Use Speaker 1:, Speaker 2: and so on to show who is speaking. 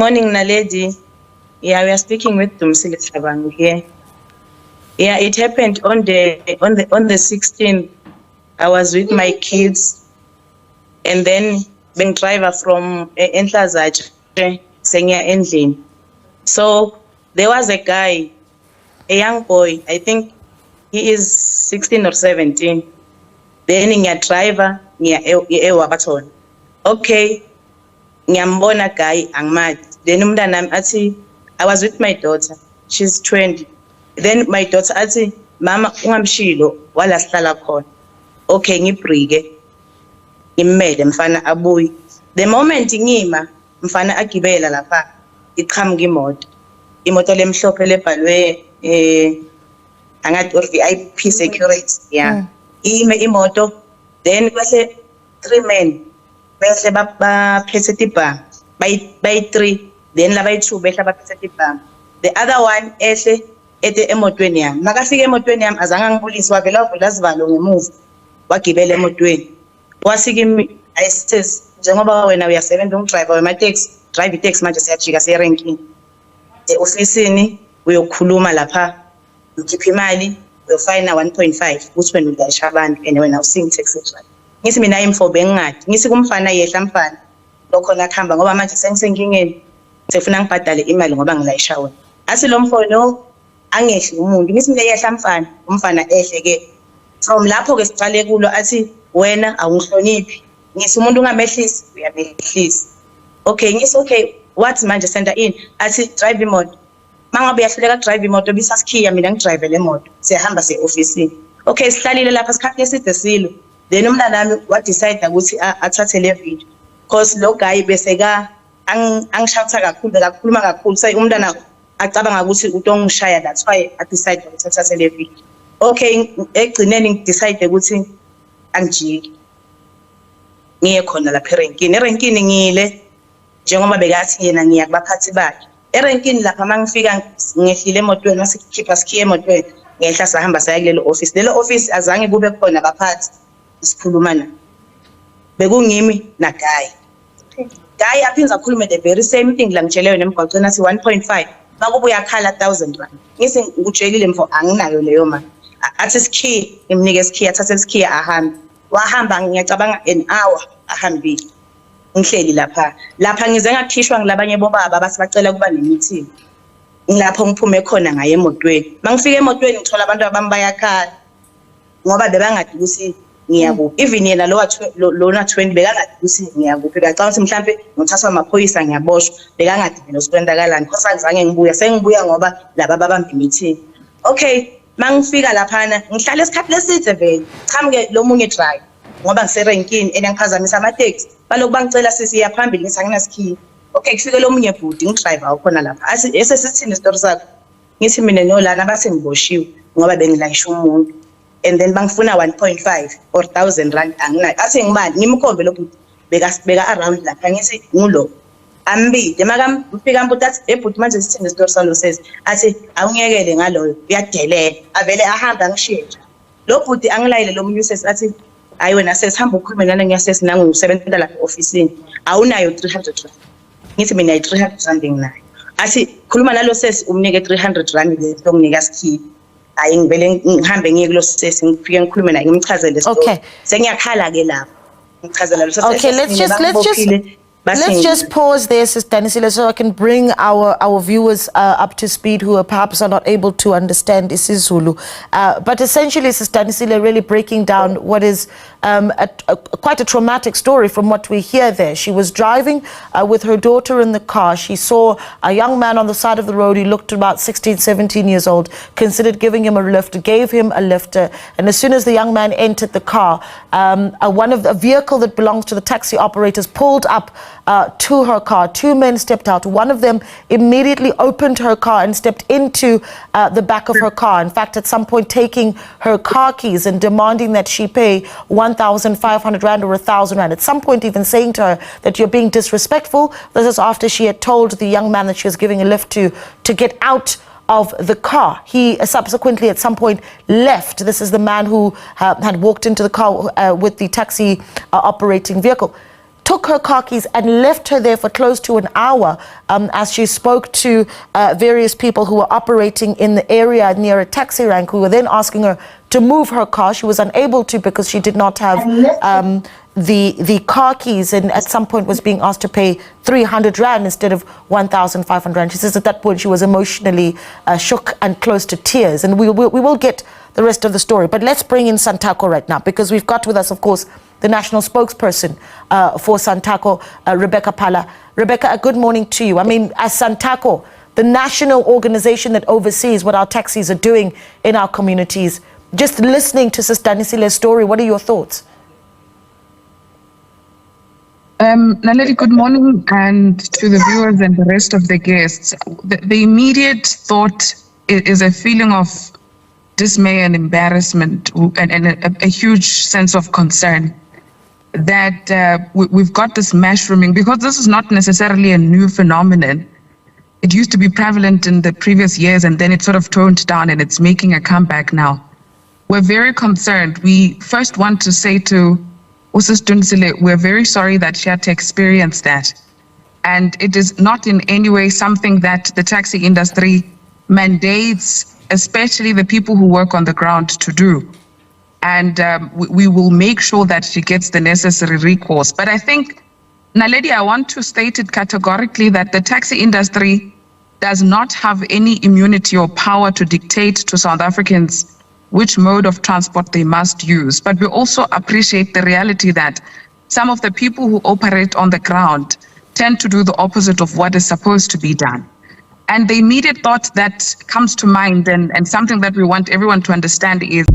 Speaker 1: Morning, Naledi. Yeah, we are speaking with Dumsile Tlhabang here. Yeah, it happened on the 16th. I was with my kids, and then being driver from ehlaselwa Senya endlini. So there was a guy, a young boy. I think he is 16 or 17. Then ngiya driver ngiya eWabathon. Okay, ngiyambona guy angimati. Then umntana nami athi, I was with my daughter, she's 20. Then my daughter athi, mama ungamshilo wala sihlala khona. Okay, ngibrike ngimele mfana abuyi. The moment ngima mfana agibela lapha iqhamuka imoto lemhlophe lebhalwe angathi or VIP security, yeah. Ime imoto, then kwase 3 men behle baphethe tibhanga by 3, then la bayi2 behla baphethe tibhanga. The other one ehle ete emotweni yami. Makafika emotweni yami azange angibulisi, wavela wavula sivalo ngemuva wagibela emotweni. Wasika ayisithes njengoba wena uyasebenza ungidriver wemateksi, drive itaxi manje siyajika serenkini. Ofisini uyokhuluma lapha, ukhipha imali, uyofayina 1.5 uthi wena ulayisha abantu and wena usingi taxi driver. Ngithi mina imfobe ngingadi, ngithi kumfana yehla mfana lokho nakhamba ngoba manje sengisenkingeni sefuna ngibhadale imali ngoba ngilayisha wena. Asi lo mfono angehli umuntu, ngithi mina yehla mfana, umfana ehle ke. From lapho ke siqale kulo athi wena awungihloniphi, ngithi umuntu ungamehlisi uyamehlisa. Okay, ngithi okay, what manje senda in athi drive imoto. Mangabe uyahluleka drive imoto bisasikhiya mina ngidrive le moto siyahamba se-ofisini. Okay, sihlalile lapha isikhathi eside silo. Then umntana nami wa decide ukuthi athathe le video because lo guy bese ka angishayisa kakhulu bekakhuluma kakhulu say umntana acabanga ukuthi utongishaya, that's why I decide ukuthi athathe le video. Okay, egcineni ngidecide ukuthi angijiki ngiye khona lapha erenkini ngile njengoba bekathi yena ngiya kubaphathi bakhe erenkini lapha mangifika ngehlile emotweni masikhipha sikhiye emotweni ngehla sahamba saya kulelo office. Lelo office azange kube khona abaphathi sikhuluma na bekungimi na guy aphinza akhulume the very same thing la ngitsheleyo nemgwaqweni athi 1.5 makuba uyakhala 1000 rand. Ngisi ngikutshelile mfo anginayo leyo mali. Athi sikhiye imnike sikhiye, athathe sikhiye ahambe. Wahamba ngiyacabanga an hour ahambile ngihleli lapha ngize ngakhishwa ngilabanye bobaba basibacela kuba nemeeting. Ngilapho ngiphume khona ngaye emotweni. Mangifika emotweni ngithola abantu abambayakhala ngoba bebangadi ukuthi ngiyakuphi. Even yena lona 20 bekangadi ukuthi ngiyakuphi. Bacanga ukuthi mhlambe ngithathwa amaphoyisa ngiyaboshwa. Bekangadi mina usikwenzakalani because angizange ngibuya. Sengibuya ngoba laba babamba meeting. Okay, mangifika laphana ngihlala isikhathi leside vele. Chamuke lo munye drive ngoba ngiserenkini enangiphazamisa amateksi. Baloku bangicela sisiya phambili ngithi anginasikhiye. Okay, kufike lo munye bhuti ngidriver ukhona lapha. Athi esesithini story sakho. Ngithi mina no lana base ngiboshiwe ngoba bengilayisha umuntu. And then bangifuna 1.5 or 1000 rand anginayo. Athi ngibani ngimkhombe lo bhuti beka around lapha ngithi ngulo. Ambide makamfika mbuti athi ebhuti manje sithini story salo says athi awungiyekele ngaloyo uyadelela avele ahamba ngishiye. Lo bhuti angilayile lo munye says athi hayi wena sesihamba ukukhuluma nana ngiyasesi nangu usebenza lapha officeini awunayo 300 rand. Ngithi mina 300 rand nginayo. Athi khuluma nalo sesi umnike 300 rand ngizokunika sikhiye. Hayi ngivele ngihambe ngiye kulo sesi ngifike ngikhulume naye ngimchazele story. Sengiyakhala ke lapha. Ngichazela lo sesi.
Speaker 2: Okay, let's just pause there, Sister Danisile, so I can bring our viewers up to speed who are perhaps not able to understand isiZulu. But essentially, Sister Danisile really breaking down what is quite a traumatic story from what we hear there. She was driving with her daughter in the car. She saw a young man on the side of the road. He looked about 16, 17 years old, considered giving him a lift, gave him a lift. And as soon as the young man entered the car, a vehicle that belongs to the taxi operators pulled up to her car. 2 men stepped out. One of them immediately opened her car and stepped into the back of her car. In fact, at some point taking her car keys and demanding that she pay 1,500 rand or 1,000 rand. At some point even saying to her that you're being disrespectful. This is after she had told the young man that she was giving a lift to get out of the car. He subsequently at some point left. This is the man who had walked into the car with the taxi operating vehicle. took her car keys and left her there for close to an hour as she spoke to various people who were operating in the area near a taxi rank, who were then asking her to move her car. She was unable to because she did not have the car keys, and at some point was being asked to pay 300 Rand instead of 1,500 Rand. She says at that point she was emotionally shook and close to tears, and we will get the rest of the story. But let's bring in Santaco right now, because we've got with us, of course, the national spokesperson for Santaco, Rebecca Phala. Rebecca, good morning to you. I mean, as Santaco, the national organization that oversees what our taxis are doing in our communities, just listening to Sister Danisile's story, what are your thoughts?
Speaker 3: Naledi, good morning, and to the viewers and the rest of the guests. The immediate thought is a feeling of dismay and embarrassment, and a huge sense of concern that we've got this mushrooming, because this is not necessarily a new phenomenon. It used to be prevalent in the previous years, and then it sort of toned down, and it's making a comeback now. We're very concerned. We first want to say to Usis Dunsile, we're very sorry that she had to experience that. And it is not in any way something that the taxi industry mandates, especially the people who work on the ground, to do. And we will make sure that she gets the necessary recourse. But I think, Naledi, I want to state it categorically that the taxi industry does not have any immunity or power to dictate to South Africans which mode of transport they must use. But we also appreciate the reality that some of the people who operate on the ground tend to do the opposite of what is supposed to be done. And the immediate thought that comes to mind, and something that we want everyone to understand, is